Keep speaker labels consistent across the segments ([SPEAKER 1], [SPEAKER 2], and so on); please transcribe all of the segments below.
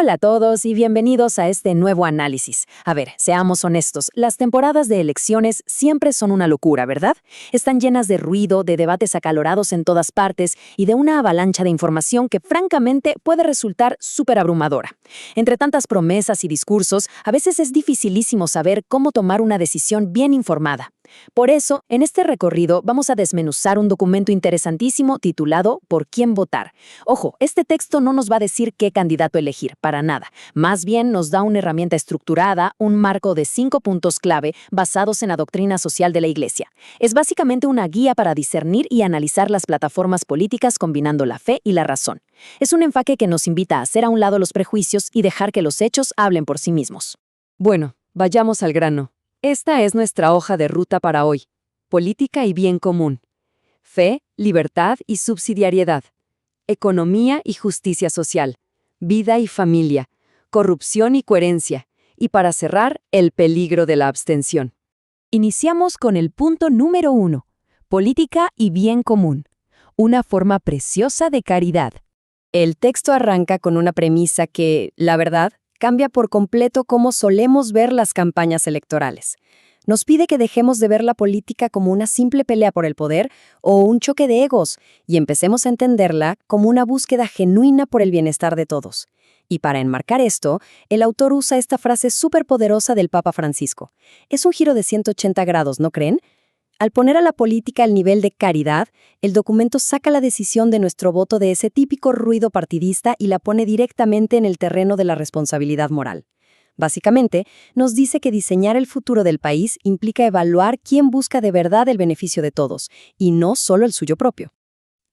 [SPEAKER 1] Hola a todos y bienvenidos a este nuevo análisis. A ver, seamos honestos, las temporadas de elecciones siempre son una locura, ¿verdad? Están llenas de ruido, de debates acalorados en todas partes y de una avalancha de información que francamente puede resultar súper abrumadora. Entre tantas promesas y discursos, a veces es dificilísimo saber cómo tomar una decisión bien informada. Por eso, en este recorrido vamos a desmenuzar un documento interesantísimo titulado ¿Por quién votar? Ojo, este texto no nos va a decir qué candidato elegir, para nada. Más bien nos da una herramienta estructurada, un marco de 5 puntos clave basados en la doctrina social de la Iglesia. Es básicamente una guía para discernir y analizar las plataformas políticas combinando la fe y la razón. Es un enfoque que nos invita a hacer a un lado los prejuicios y dejar que los hechos hablen por sí mismos.
[SPEAKER 2] Bueno, vayamos al grano. Esta es nuestra hoja de ruta para hoy. Política y bien común. Fe, libertad y subsidiariedad. Economía y justicia social. Vida y familia. Corrupción y coherencia. Y para cerrar, el peligro de la abstención.
[SPEAKER 3] Iniciamos con el punto número 1. Política y bien común. Una forma preciosa de caridad.
[SPEAKER 1] El texto arranca con una premisa que, la verdad, cambia por completo cómo solemos ver las campañas electorales. Nos pide que dejemos de ver la política como una simple pelea por el poder o un choque de egos y empecemos a entenderla como una búsqueda genuina por el bienestar de todos. Y para enmarcar esto, el autor usa esta frase superpoderosa del Papa Francisco. Es un giro de 180 grados, ¿no creen? Al poner a la política al nivel de caridad, el documento saca la decisión de nuestro voto de ese típico ruido partidista y la pone directamente en el terreno de la responsabilidad moral. Básicamente, nos dice que diseñar el futuro del país implica evaluar quién busca de verdad el beneficio de todos, y no solo el suyo propio.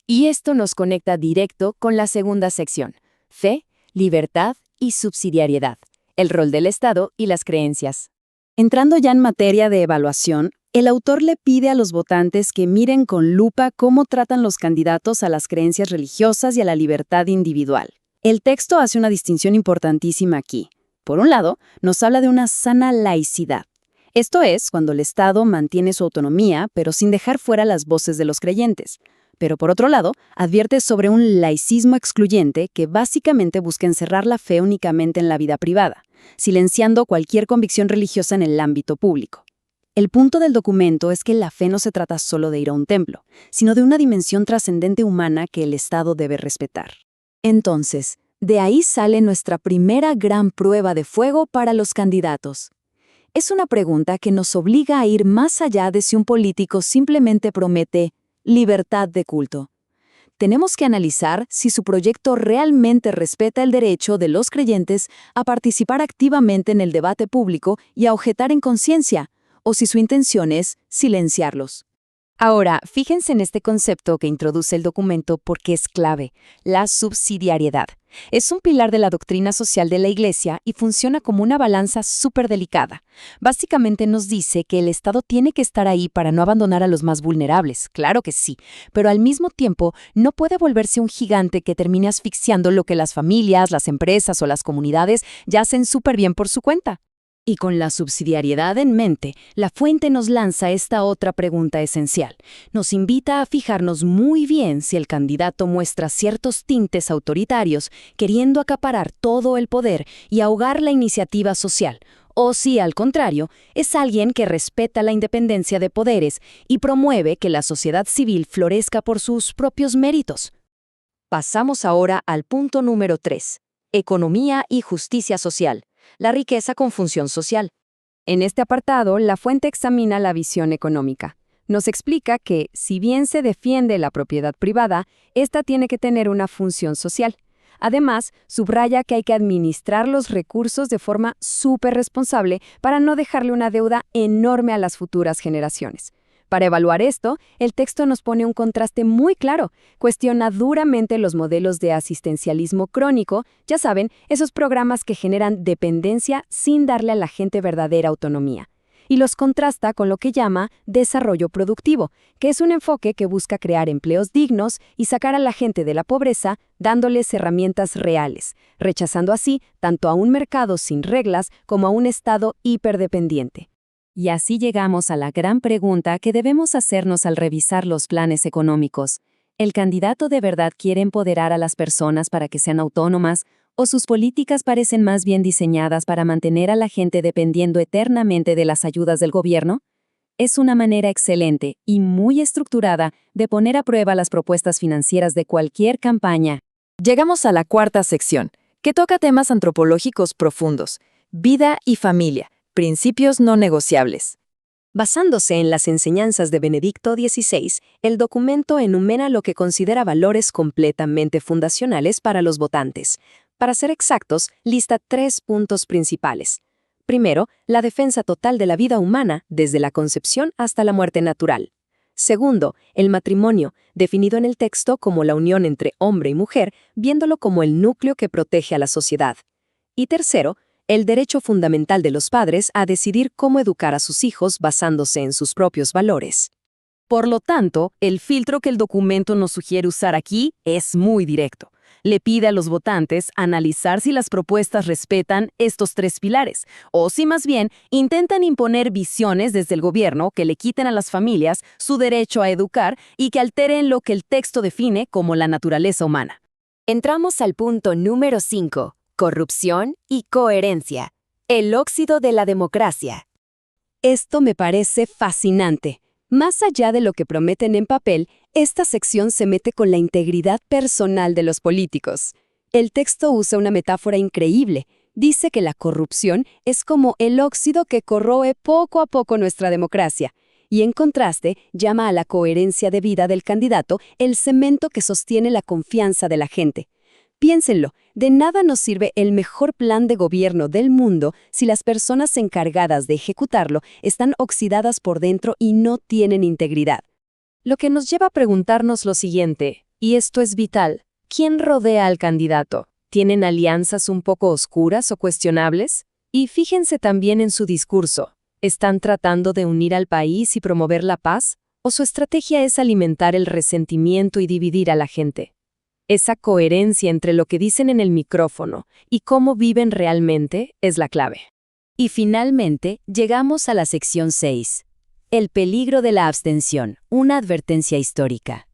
[SPEAKER 3] Y esto nos conecta directo con la segunda sección. Fe, libertad y subsidiariedad. El rol del Estado y las creencias.
[SPEAKER 4] Entrando ya en materia de evaluación, el autor le pide a los votantes que miren con lupa cómo tratan los candidatos a las creencias religiosas y a la libertad individual. El texto hace una distinción importantísima aquí. Por un lado, nos habla de una sana laicidad. Esto es, cuando el Estado mantiene su autonomía, pero sin dejar fuera las voces de los creyentes. Pero por otro lado, advierte sobre un laicismo excluyente que básicamente busca encerrar la fe únicamente en la vida privada, silenciando cualquier convicción religiosa en el ámbito público. El punto del documento es que la fe no se trata solo de ir a un templo, sino de una dimensión trascendente humana que el Estado debe respetar.
[SPEAKER 3] Entonces, de ahí sale nuestra primera gran prueba de fuego para los candidatos. Es una pregunta que nos obliga a ir más allá de si un político simplemente promete libertad de culto. Tenemos que analizar si su proyecto realmente respeta el derecho de los creyentes a participar activamente en el debate público y a objetar en conciencia, o si su intención es silenciarlos. Ahora, fíjense en este concepto que introduce el documento porque es clave, la subsidiariedad. Es un pilar de la doctrina social de la Iglesia y funciona como una balanza súper delicada. Básicamente nos dice que el Estado tiene que estar ahí para no abandonar a los más vulnerables, claro que sí, pero al mismo tiempo no puede volverse un gigante que termine asfixiando lo que las familias, las empresas o las comunidades ya hacen súper bien por su cuenta. Y con la subsidiariedad en mente, la fuente nos lanza esta otra pregunta esencial. Nos invita a fijarnos muy bien si el candidato muestra ciertos tintes autoritarios, queriendo acaparar todo el poder y ahogar la iniciativa social, o si, al contrario, es alguien que respeta la independencia de poderes y promueve que la sociedad civil florezca por sus propios méritos. Pasamos ahora al punto número 3. Economía y justicia social. La riqueza con función social. En este apartado, la fuente examina la visión económica. Nos explica que, si bien se defiende la propiedad privada, esta tiene que tener una función social. Además, subraya que hay que administrar los recursos de forma súper responsable para no dejarle una deuda enorme a las futuras generaciones. Para evaluar esto, el texto nos pone un contraste muy claro. Cuestiona duramente los modelos de asistencialismo crónico, ya saben, esos programas que generan dependencia sin darle a la gente verdadera autonomía. Y los contrasta con lo que llama desarrollo productivo, que es un enfoque que busca crear empleos dignos y sacar a la gente de la pobreza dándoles herramientas reales, rechazando así tanto a un mercado sin reglas como a un Estado hiperdependiente. Y así llegamos a la gran pregunta que debemos hacernos al revisar los planes económicos. ¿El candidato de verdad quiere empoderar a las personas para que sean autónomas
[SPEAKER 1] ¿O sus políticas parecen más bien diseñadas para mantener a la gente dependiendo eternamente de las ayudas del gobierno? Es una manera excelente y muy estructurada de poner a prueba las propuestas financieras de cualquier campaña.
[SPEAKER 3] Llegamos a la cuarta sección, que toca temas antropológicos profundos: vida y familia, principios no negociables.
[SPEAKER 2] Basándose en las enseñanzas de Benedicto XVI, el documento enumera lo que considera valores completamente fundacionales para los votantes. Para ser exactos, lista 3 puntos principales. Primero, la defensa total de la vida humana, desde la concepción hasta la muerte natural. Segundo, el matrimonio, definido en el texto como la unión entre hombre y mujer, viéndolo como el núcleo que protege a la sociedad. Y tercero, el derecho fundamental de los padres a decidir cómo educar a sus hijos basándose en sus propios valores.
[SPEAKER 4] Por lo tanto, el filtro que el documento nos sugiere usar aquí es muy directo. Le pide a los votantes analizar si las propuestas respetan estos 3 pilares, o si más bien intentan imponer visiones desde el gobierno que le quiten a las familias su derecho a educar y que alteren lo que el texto define como la naturaleza humana.
[SPEAKER 2] Entramos al punto número 5, corrupción y coherencia, el óxido de la democracia. Esto me parece fascinante. Más allá de lo que prometen en papel, esta sección se mete con la integridad personal de los políticos. El texto usa una metáfora increíble. Dice que la corrupción es como el óxido que corroe poco a poco nuestra democracia. Y en contraste, llama a la coherencia de vida del candidato el cemento que sostiene la confianza de la gente. Piénsenlo, de nada nos sirve el mejor plan de gobierno del mundo si las personas encargadas de ejecutarlo están oxidadas por dentro y no tienen integridad. Lo que nos lleva a preguntarnos lo siguiente, y esto es vital: ¿quién rodea al candidato? ¿Tienen alianzas un poco oscuras o cuestionables? Y fíjense también en su discurso. ¿Están tratando de unir al país y promover la paz? ¿O su estrategia es alimentar el resentimiento y dividir a la gente? Esa coherencia entre lo que dicen en el micrófono y cómo viven realmente es la clave.
[SPEAKER 3] Y finalmente, llegamos a la sección 6. El peligro de la abstención, una advertencia histórica.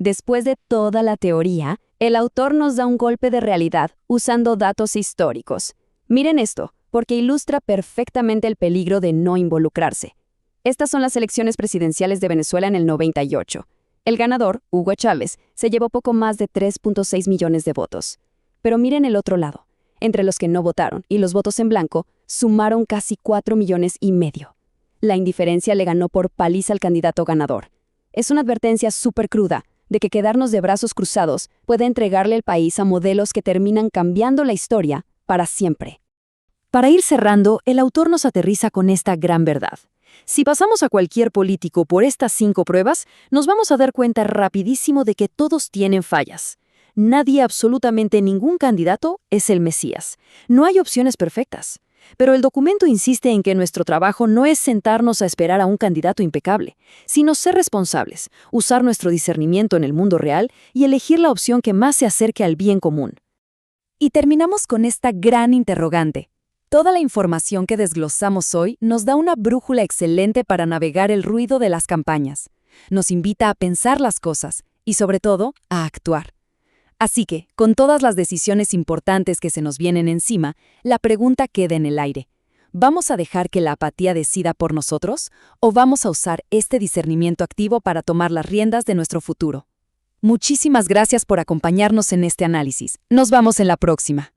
[SPEAKER 3] Después de toda la teoría, el autor nos da un golpe de realidad usando datos históricos. Miren esto, porque ilustra perfectamente el peligro de no involucrarse. Estas son las elecciones presidenciales de Venezuela en el 98. El ganador, Hugo Chávez, se llevó poco más de 3.6 millones de votos. Pero miren el otro lado. Entre los que no votaron y los votos en blanco, sumaron casi 4,5 millones. La indiferencia le ganó por paliza al candidato ganador. Es una advertencia súper cruda de que quedarnos de brazos cruzados puede entregarle el país a modelos que terminan cambiando la historia para siempre. Para ir cerrando, el autor nos aterriza con esta gran verdad. Si pasamos a cualquier político por estas 5 pruebas, nos vamos a dar cuenta rapidísimo de que todos tienen fallas. Nadie, absolutamente ningún candidato, es el Mesías. No hay opciones perfectas. Pero el documento insiste en que nuestro trabajo no es sentarnos a esperar a un candidato impecable, sino ser responsables, usar nuestro discernimiento en el mundo real y elegir la opción que más se acerque al bien común. Y terminamos con esta gran interrogante. Toda la información que desglosamos hoy nos da una brújula excelente para navegar el ruido de las campañas. Nos invita a pensar las cosas y, sobre todo, a actuar. Así que, con todas las decisiones importantes que se nos vienen encima, la pregunta queda en el aire. ¿Vamos a dejar que la apatía decida por nosotros o vamos a usar este discernimiento activo para tomar las riendas de nuestro futuro? Muchísimas gracias por acompañarnos en este análisis. Nos vemos en la próxima.